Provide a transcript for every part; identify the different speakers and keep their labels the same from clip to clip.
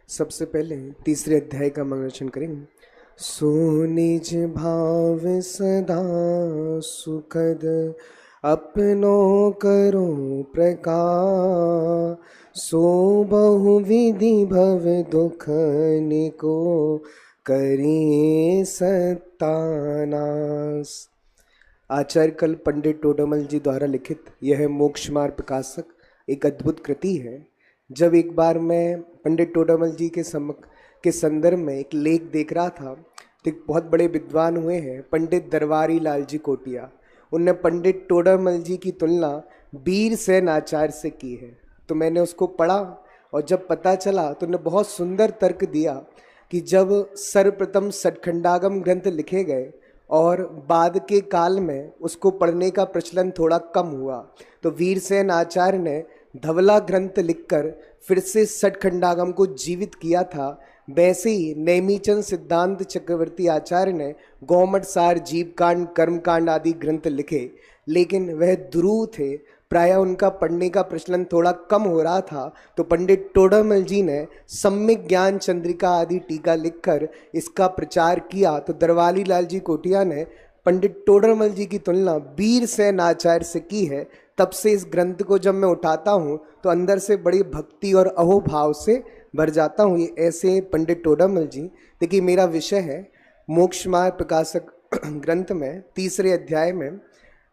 Speaker 1: सबसे पहले तीसरे अध्याय का मंगलाचरण करेंगे। सो निज भाव सदा सुखद अपनो करो प्रकाश, सो बहु विधि भव दुख निको करिए सत्तानाश। आचार्य कल पंडित टोडरमल जी द्वारा लिखित यह मोक्ष मार्ग प्रकाशक एक अद्भुत कृति है। जब एक बार मैं पंडित टोडरमल जी के संदर्भ में एक लेख देख रहा था तो एक बहुत बड़े विद्वान हुए हैं पंडित दरबारी लाल जी कोटिया। उनने पंडित टोडरमल जी की तुलना वीरसेन आचार्य से की है। तो मैंने उसको पढ़ा और जब पता चला तो उन्होंने बहुत सुंदर तर्क दिया कि जब सर्वप्रथम सठखंडागम ग्रंथ लिखे गए और बाद के काल में उसको पढ़ने का प्रचलन थोड़ा कम हुआ तो वीरसेन आचार्य ने धवला ग्रंथ लिखकर फिर से सठखंडागम को जीवित किया था। वैसे ही नेमीचंद सिद्धांत चक्रवर्ती आचार्य ने गौमठ सार, जीवकांड, कर्मकांड आदि ग्रंथ लिखे, लेकिन वह दुरूह थे, प्रायः उनका पढ़ने का प्रचलन थोड़ा कम हो रहा था। तो पंडित टोडरमल जी ने सम्यक ज्ञान चंद्रिका आदि टीका लिखकर इसका प्रचार किया। तो दरबारी लाल जी कोटिया ने पंडित टोडरमल जी की तुलना वीरसेन आचार्य से की है। तब से इस ग्रंथ को जब मैं उठाता हूँ तो अंदर से बड़ी भक्ति और अहोभाव से भर जाता हूँ। ये ऐसे पंडित टोडरमल जी। देखिए, मेरा विषय है मोक्ष मार्ग प्रकाशक ग्रंथ में तीसरे अध्याय में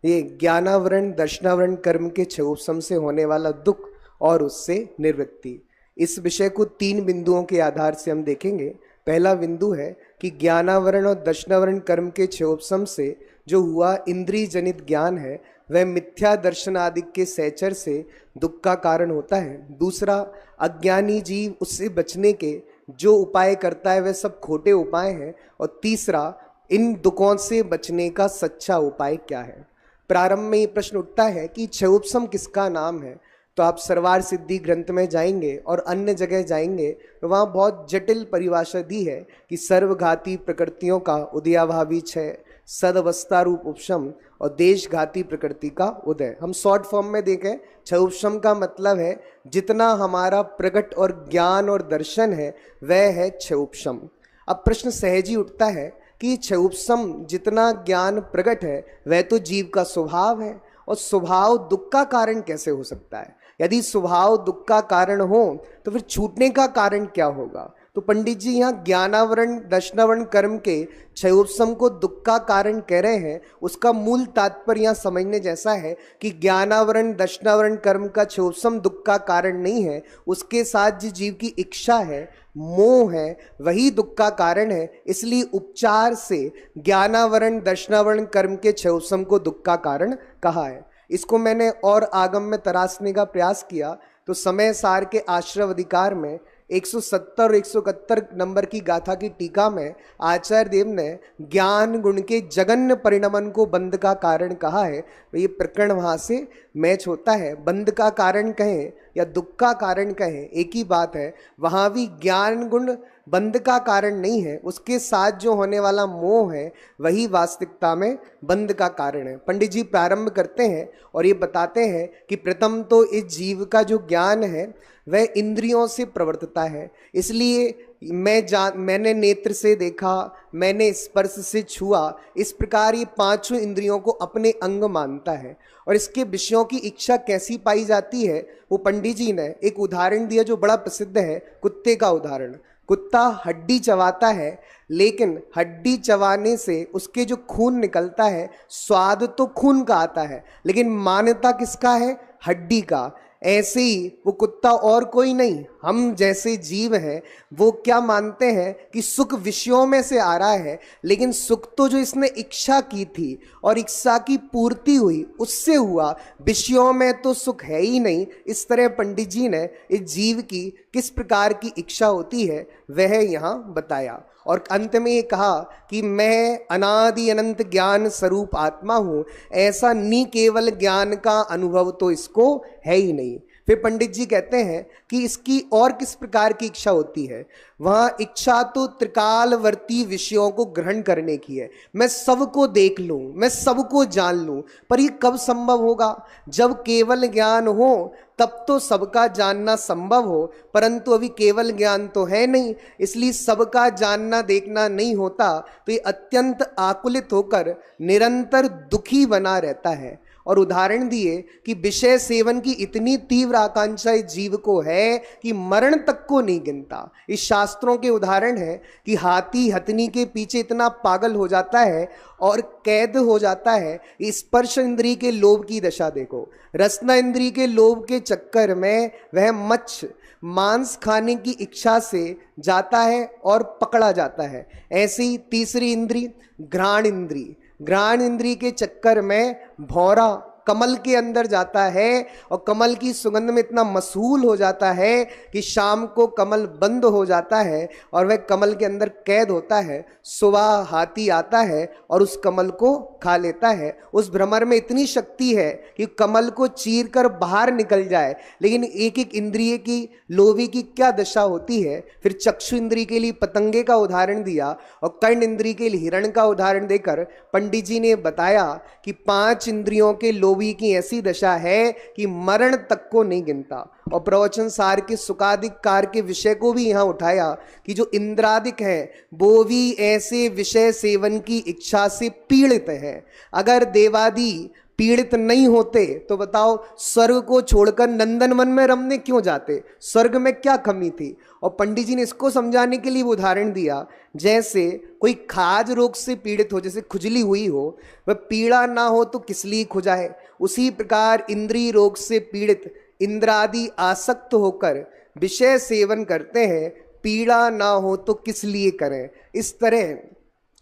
Speaker 1: ये ज्ञानावरण दर्शनावरण कर्म के क्षयोपशम से होने वाला दुख और उससे निवृत्ति। इस विषय को 3 बिंदुओं के आधार से हम देखेंगे। पहला बिंदु है कि ज्ञानावरण और दर्शनावरण कर्म के क्षयोपशम से जो हुआ इंद्रिय जनित ज्ञान है वह मिथ्या दर्शन आदि के सहचर से दुख का कारण होता है। दूसरा, अज्ञानी जीव उससे बचने के जो उपाय करता है वह सब खोटे उपाय हैं। और तीसरा, इन दुखों से बचने का सच्चा उपाय क्या है। प्रारंभ में ये प्रश्न उठता है कि क्षयोपशम किसका नाम है। तो आप सर्वार सिद्धि ग्रंथ में जाएंगे और अन्य जगह जाएंगे तो वहाँ बहुत जटिल परिभाषा दी है कि सर्वघाती प्रकृतियों का उदयाभावी क्षय, सदवस्था रूप उपशम और देशघाती प्रकृति का उदय। हम शॉर्ट फॉर्म में देखें, क्षयोपशम का मतलब है जितना हमारा प्रकट और ज्ञान और दर्शन है वह है क्षयोपशम। अब प्रश्न सहज ही उठता है कि क्षयोपशम जितना ज्ञान प्रकट है वह तो जीव का स्वभाव है, और स्वभाव दुख का कारण कैसे हो सकता है। यदि स्वभाव दुख का कारण हो तो फिर छूटने का कारण क्या होगा। तो पंडित जी यहाँ ज्ञानावरण दर्शनावरण कर्म के क्षयोपशम को दुख का कारण कह रहे हैं। उसका मूल तात्पर्य यहाँ समझने जैसा है कि ज्ञानावरण दर्शनावरण कर्म का क्षयोपशम दुख का कारण नहीं है, उसके साथ जिस जीव की इच्छा है, मोह है, वही दुख का कारण है। इसलिए उपचार से ज्ञानावरण दर्शनावरण कर्म के क्षयोपशम को दुख का कारण कहा है। इसको मैंने और आगम में तराशने का प्रयास किया तो समय सार के आश्रव अधिकार में 170 और 171 नंबर की गाथा की टीका में आचार्य देव ने ज्ञान गुण के जगन्य परिणमन को बंध का कारण कहा है। तो ये प्रकरण वहाँ से मैच होता है। बंध का कारण कहें या दुख का कारण कहें एक ही बात है। वहाँ भी ज्ञान गुण बंध का कारण नहीं है, उसके साथ जो होने वाला मोह है वही वास्तविकता में बंध का कारण है। पंडित जी प्रारंभ करते हैं और ये बताते हैं कि प्रथम तो इस जीव का जो ज्ञान है वह इंद्रियों से प्रवर्तता है। इसलिए मैंने नेत्र से देखा, मैंने स्पर्श से छुआ, इस प्रकार ये 5 इंद्रियों को अपने अंग मानता है। और इसके विषयों की इच्छा कैसी पाई जाती है वो पंडित जी ने एक उदाहरण दिया जो बड़ा प्रसिद्ध है, कुत्ते का उदाहरण। कुत्ता हड्डी चबाता है, लेकिन हड्डी चबाने से उसके जो खून निकलता है स्वाद तो खून का आता है, लेकिन मान्यता किसका है, हड्डी का। ऐसे ही वो कुत्ता और कोई नहीं, हम जैसे जीव हैं वो क्या मानते हैं कि सुख विषयों में से आ रहा है, लेकिन सुख तो जो इसने इच्छा की थी और इच्छा की पूर्ति हुई उससे हुआ, विषयों में तो सुख है ही नहीं। इस तरह पंडित जी ने इस जीव की किस प्रकार की इच्छा होती है वह यहाँ बताया। और अंत में ये कहा कि मैं अनादि अनंत ज्ञान स्वरूप आत्मा हूँ, ऐसा नि केवल ज्ञान का अनुभव तो इसको है ही नहीं। फिर पंडित जी कहते हैं कि इसकी और किस प्रकार की इच्छा होती है। वहां इच्छा तो त्रिकालवर्ती विषयों को ग्रहण करने की है, मैं सबको देख लूं, मैं सबको जान लूं। पर ये कब संभव होगा? जब केवल ज्ञान हो तब तो सबका जानना संभव हो, परंतु अभी केवल ज्ञान तो है नहीं, इसलिए सबका जानना देखना नहीं होता, तो ये अत्यंत आकुलित होकर निरंतर दुखी बना रहता है। और उदाहरण दिए कि विषय सेवन की इतनी तीव्र आकांक्षा इस जीव को है कि मरण तक को नहीं गिनता। इस शास्त्रों के उदाहरण है कि हाथी हथनी के पीछे इतना पागल हो जाता है और कैद हो जाता है। स्पर्श इंद्री के लोभ की दशा देखो, रसना इंद्री के लोभ के चक्कर में वह मच्छ मांस खाने की इच्छा से जाता है और पकड़ा जाता है। ऐसी तीसरी इंद्री घ्राण इंद्री, घ्राण इंद्री के चक्कर में भौरा कमल के अंदर जाता है और कमल की सुगंध में इतना मशहूल हो जाता है कि शाम को कमल बंद हो जाता है और वह कमल के अंदर कैद होता है। सुबह हाथी आता है और उस कमल को खा लेता है। उस भ्रमर में इतनी शक्ति है कि कमल को चीर कर बाहर निकल जाए, लेकिन एक एक इंद्रिय की लोभी की क्या दशा होती है। फिर चक्षु इंद्रिय के लिए पतंगे का उदाहरण दिया और कर्ण इंद्रिय के लिए हिरण का उदाहरण देकर पंडित जी ने बताया कि 5 इंद्रियों के लोभी की ऐसी दशा है कि मरण तक को नहीं गिनता। और प्रवचन सार के सुखादिक कार के विषय को भी यहां उठाया कि जो इंद्रादिक है वो भी ऐसे विषय सेवन की इच्छा से पीड़ित है। अगर देवादि पीड़ित नहीं होते तो बताओ स्वर्ग को छोड़कर नंदनवन में रमने क्यों जाते? स्वर्ग में क्या कमी थी? और पंडित जी ने इसको समझाने के लिए उदाहरण दिया, जैसे कोई खाज रोग से पीड़ित हो, जैसे खुजली हुई हो, वह पीड़ा ना हो तो किस लिए खुजाए। उसी प्रकार इंद्रिय रोग से पीड़ित इंद्रादि आसक्त होकर विषय सेवन करते हैं, पीड़ा ना हो तो किस लिए करें। इस तरह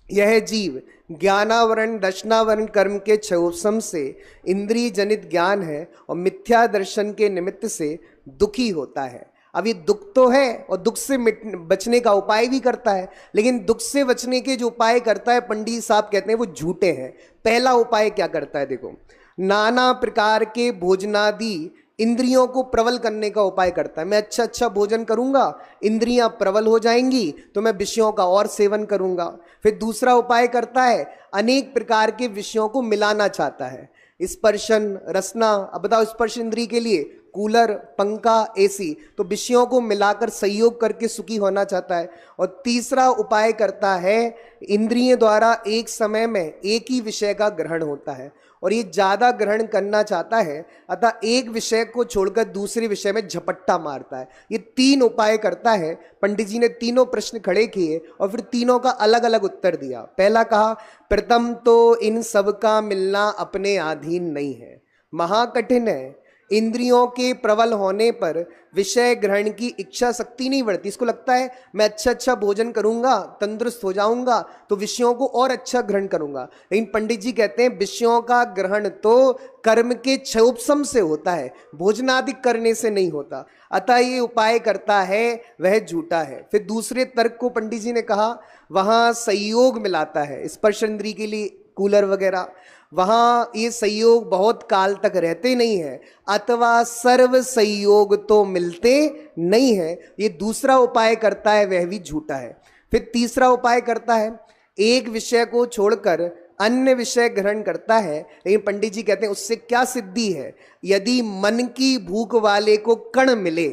Speaker 1: यह जीव ज्ञानावरण दर्शनावरण कर्म के क्षयोपशम से इंद्रिय जनित ज्ञान है और मिथ्या दर्शन के निमित्त से दुखी होता है। अब ये दुख तो है और दुख से बचने का उपाय भी करता है, लेकिन दुख से बचने के जो उपाय करता है पंडित साहब कहते हैं वो झूठे हैं। पहला उपाय क्या करता है देखो, नाना प्रकार के भोजनादि इंद्रियों को प्रबल करने का उपाय करता है। मैं अच्छा अच्छा भोजन करूंगा, इंद्रियां प्रबल हो जाएंगी तो मैं विषयों का और सेवन करूंगा। फिर दूसरा उपाय करता है, अनेक प्रकार के विषयों को मिलाना चाहता है, स्पर्शन रसना। अब बताओ स्पर्श इंद्रिय के लिए कूलर पंखा एसी, तो विषयों को मिलाकर संयोग करके सुखी होना चाहता है। और तीसरा उपाय करता है, इंद्रिय द्वारा एक समय में एक ही विषय का ग्रहण होता है और ये ज्यादा ग्रहण करना चाहता है, अतः एक विषय को छोड़कर दूसरे विषय में झपट्टा मारता है। ये 3 उपाय करता है। पंडित जी ने तीनों प्रश्न खड़े किए और फिर तीनों का अलग अलग उत्तर दिया। पहला कहा, प्रथम तो इन सब का मिलना अपने अधीन नहीं है, महाकठिन है। इंद्रियों के प्रबल होने पर विषय ग्रहण की इच्छा शक्ति नहीं बढ़ती। इसको लगता है मैं अच्छा अच्छा भोजन करूंगा, तंदुरुस्त हो जाऊंगा तो विषयों को और अच्छा ग्रहण करूंगा। लेकिन पंडित जी कहते हैं विषयों का ग्रहण तो कर्म के क्षयोपशम से होता है, भोजनादिक करने से नहीं होता। अतः ये उपाय करता है वह झूठा है। फिर दूसरे तर्क को पंडित जी ने कहा, वहां संयोग मिलाता है, स्पर्श इंद्रिय के लिए कूलर वगैरह, वहां ये संयोग बहुत काल तक रहते नहीं है, अथवा सर्व संयोग तो मिलते नहीं है। ये दूसरा उपाय करता है, वह भी झूठा है। फिर तीसरा उपाय करता है, एक विषय को छोड़कर अन्य विषय ग्रहण करता है। लेकिन पंडित जी कहते हैं उससे क्या सिद्धि है, यदि मन की भूख वाले को कण मिले,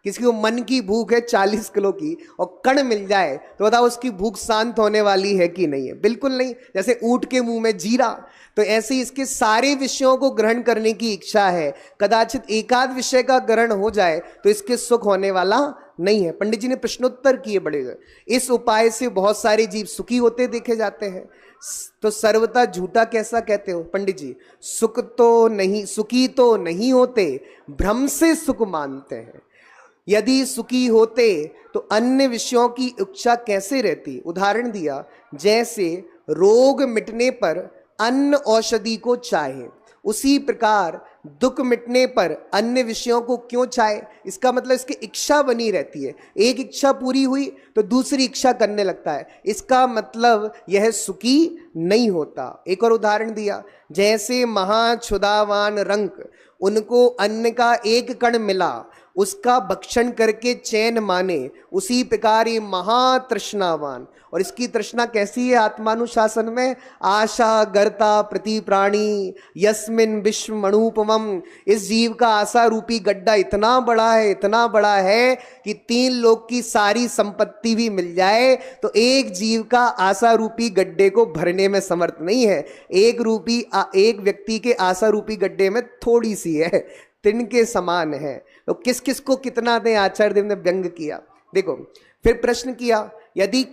Speaker 1: किसी को मन की भूख है 40 किलो की और कण मिल जाए तो बताओ उसकी भूख शांत होने वाली है कि नहीं है? बिल्कुल नहीं। जैसे ऊंट के मुंह में जीरा, तो ऐसे इसके सारे विषयों को ग्रहण करने की इच्छा है, कदाचित एकाध विषय का ग्रहण हो जाए तो इसके सुख होने वाला नहीं है। पंडित जी ने प्रश्नोत्तर किए बड़े। इस उपाय से बहुत सारे जीव सुखी होते देखे जाते हैं, तो सर्वथा झूठा कैसा कहते हो पंडित जी? सुख तो नहीं, सुखी तो नहीं होते, भ्रम से सुख मानते हैं। यदि सुखी होते तो अन्य विषयों की इच्छा कैसे रहती? उदाहरण दिया, जैसे रोग मिटने पर अन्न औषधि को चाहे, उसी प्रकार दुख मिटने पर अन्य विषयों को क्यों चाहे? इसका मतलब इसकी इच्छा बनी रहती है। एक इच्छा पूरी हुई तो दूसरी इच्छा करने लगता है, इसका मतलब यह सुखी नहीं होता। एक और उदाहरण दिया, जैसे महाक्षुधावान रंक, उनको अन्न का एक कण मिला, उसका भक्षण करके चैन माने, उसी प्रकार ये महातृष्णावान, और इसकी तृष्णा कैसी है आत्मानुशासन में? आशा गर्ता प्रति प्राणी यस्मिन विश्व मणुपमम। इस जीव का आशा रूपी गड्ढा इतना बड़ा है, इतना बड़ा है कि 3 लोक की सारी संपत्ति भी मिल जाए तो एक जीव का आशा रूपी गड्ढे को भरने में समर्थ नहीं है। एक व्यक्ति के आशा रूपी गड्ढे में थोड़ी सी है, तिनके समान है। तो किस किस को कितना दें, आचार्य देव ने व्यंग किया। देखो, फिर प्रश्न किया, यदि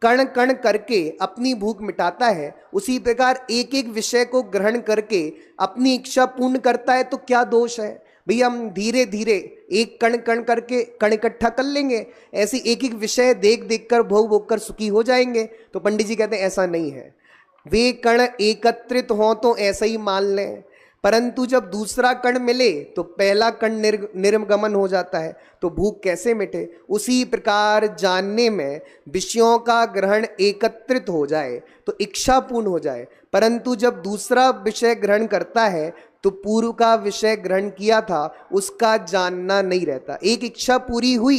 Speaker 1: कण कण करके अपनी भूख मिटाता है, उसी प्रकार एक एक विषय को ग्रहण करके अपनी इच्छा पूर्ण करता है, तो क्या दोष है? भैया हम धीरे धीरे एक कण कण करके कण इकट्ठा कर लेंगे, ऐसी एक एक विषय देख देख कर भोग भोग कर सुखी हो जाएंगे। तो पंडित जी कहते हैं ऐसा नहीं है। वे कण एकत्रित हों तो ऐसा ही मान लें, परंतु जब दूसरा कण मिले तो पहला कण निर्गमन हो जाता है, तो भूख कैसे मिटे? उसी प्रकार जानने में विषयों का ग्रहण एकत्रित हो जाए तो इच्छा पूर्ण हो जाए, परंतु जब दूसरा विषय ग्रहण करता है तो पूर्व का विषय ग्रहण किया था उसका जानना नहीं रहता। एक इच्छा पूरी हुई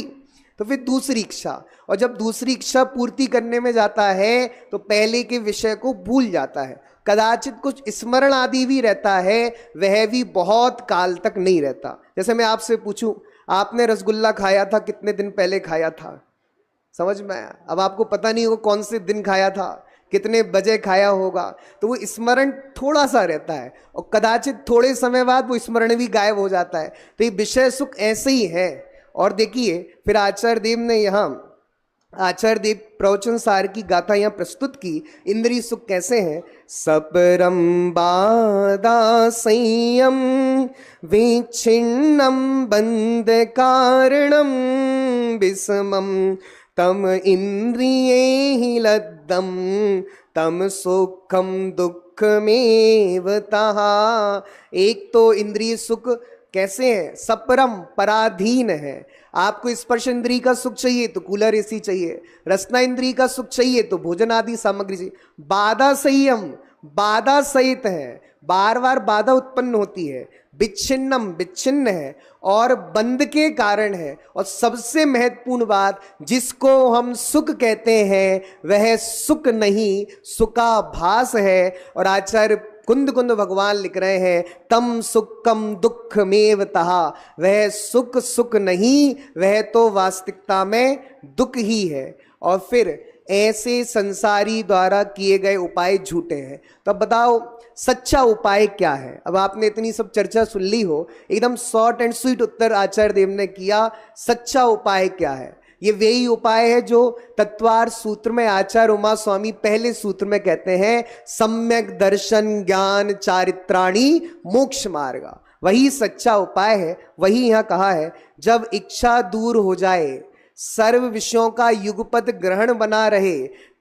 Speaker 1: तो फिर दूसरी इच्छा, और जब दूसरी इच्छा पूर्ति करने में जाता है तो पहले के विषय को भूल जाता है। कदाचित कुछ स्मरण आदि भी रहता है, वह भी बहुत काल तक नहीं रहता। जैसे मैं आपसे पूछूं, आपने रसगुल्ला खाया था, कितने दिन पहले खाया था? समझ में आया? अब आपको पता नहीं होगा कौन से दिन खाया था, कितने बजे खाया होगा, तो वो स्मरण थोड़ा सा रहता है और कदाचित थोड़े समय बाद वो स्मरण भी गायब हो जाता है। तो ये विषय सुख ऐसे ही है। और देखिए, फिर आचार्य देव ने यहाँ आचार्य देव प्रवचन सार की गाथा यहाँ प्रस्तुत की। इंद्रिय सुख कैसे हैं? सपरम बाधा संयम विच्छिन्नम बंध कारणम विषमम तम इंद्रिये ही लब्धम तम सुखम दुखमेव तहा। एक तो इंद्रिय सुख कैसे है? सपरम, पराधीन है। आपको स्पर्श इंद्रिय का सुख चाहिए तो कूलर एसी चाहिए, रसना इंद्रिय का सुख चाहिए तो भोजन आदि सामग्री चाहिए। बाधा संयम, बाधा सहित है, बार बार बाधा उत्पन्न होती है। विच्छिन्नम, विच्छिन्न है और बंध के कारण है। और सबसे महत्वपूर्ण बात, जिसको हम सुख कहते हैं वह सुख नहीं, सुखाभास है। और आचार्य कुंद कुंद भगवान लिख रहे हैं, तम सुखम दुखमेव तहा। वह सुख सुख नहीं, वह तो वास्तविकता में दुख ही है। और फिर ऐसे संसारी द्वारा किए गए उपाय झूठे हैं। तो अब बताओ सच्चा उपाय क्या है? अब आपने इतनी सब चर्चा सुन ली हो, एकदम शॉर्ट एंड स्वीट उत्तर आचार्य देव ने किया। सच्चा उपाय क्या है? ये वही उपाय है जो तत्वार सूत्र में आचार्य उमा स्वामी पहले सूत्र में कहते हैं, सम्यक दर्शन ज्ञान चारित्राणी मोक्ष मार्ग। वही सच्चा उपाय है। वही यहाँ कहा है, जब इच्छा दूर हो जाए, सर्व विषयों का युगपद ग्रहण बना रहे,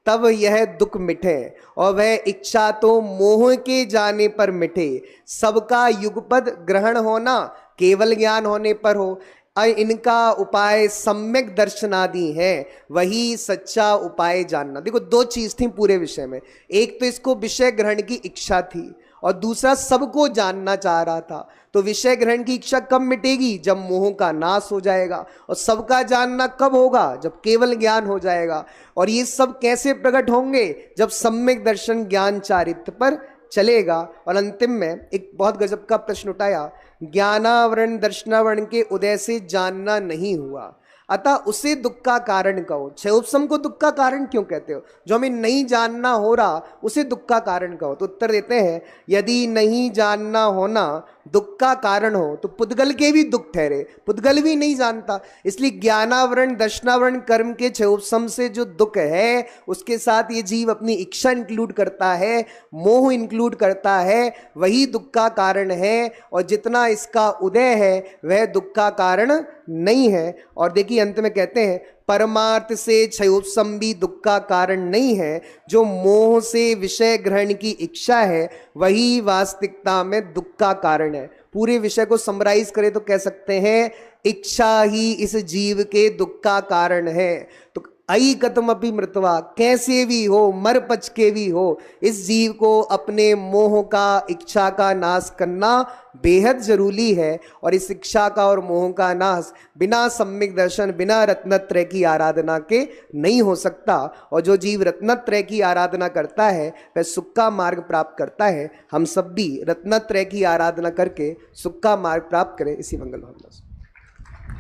Speaker 1: तब यह दुख मिटे। और वह इच्छा तो मोह के जाने पर मिटे। सबका युगपद ग्रहण होना केवल ज्ञान होने पर हो। इनका उपाय सम्यक दर्शनादि है, वही सच्चा उपाय जानना। देखो, 2 चीज थी पूरे विषय में। एक तो इसको विषय ग्रहण की इच्छा थी और दूसरा सबको जानना चाह रहा था। तो विषय ग्रहण की इच्छा कब मिटेगी? जब मोह का नाश हो जाएगा। और सबका जानना कब होगा? जब केवल ज्ञान हो जाएगा। और ये सब कैसे प्रकट होंगे? जब सम्यक दर्शन ज्ञान चारित्र पर चलेगा। और अंतिम में एक बहुत गजब का प्रश्न उठाया, ज्ञानावरण दर्शनावरण के उदय से जानना नहीं हुआ, अतः उसे दुख का कारण कहो। क्षयोपशम को दुख का कारण क्यों कहते हो? जो हमें नहीं जानना हो रहा उसे दुख का कारण कहो। तो उत्तर देते हैं, यदि नहीं जानना होना दुख का कारण हो तो पुद्गल के भी दुख ठहरे। पुद्गल भी नहीं जानता, इसलिए ज्ञानावरण दर्शनावरण कर्म के क्षयोपशम से जो दुख है उसके साथ ये जीव अपनी इच्छा इंक्लूड करता है, मोह इंक्लूड करता है, वही दुख का कारण है। और जितना इसका उदय है वह दुख का कारण नहीं है। और देखिए अंत में कहते हैं, परमार्थ से क्षयोपशम भी दुख का कारण नहीं है। जो मोह से विषय ग्रहण की इच्छा है वही वास्तविकता में दुख का कारण है। पूरे विषय को समराइज करें तो कह सकते हैं इच्छा ही इस जीव के दुख का कारण है। तो आई कथमपि मृत्वा, कैसे भी हो, मर पच के भी हो, इस जीव को अपने मोह का, इच्छा का नाश करना बेहद जरूरी है। और इस इच्छा का और मोह का नाश बिना सम्यक दर्शन, बिना रत्नत्रय की आराधना के नहीं हो सकता। और जो जीव रत्नत्रय की आराधना करता है वह सुख का मार्ग प्राप्त करता है। हम सब भी रत्नत्रय की आराधना करके सुख का मार्ग प्राप्त करें, इसी मंगल भावना से।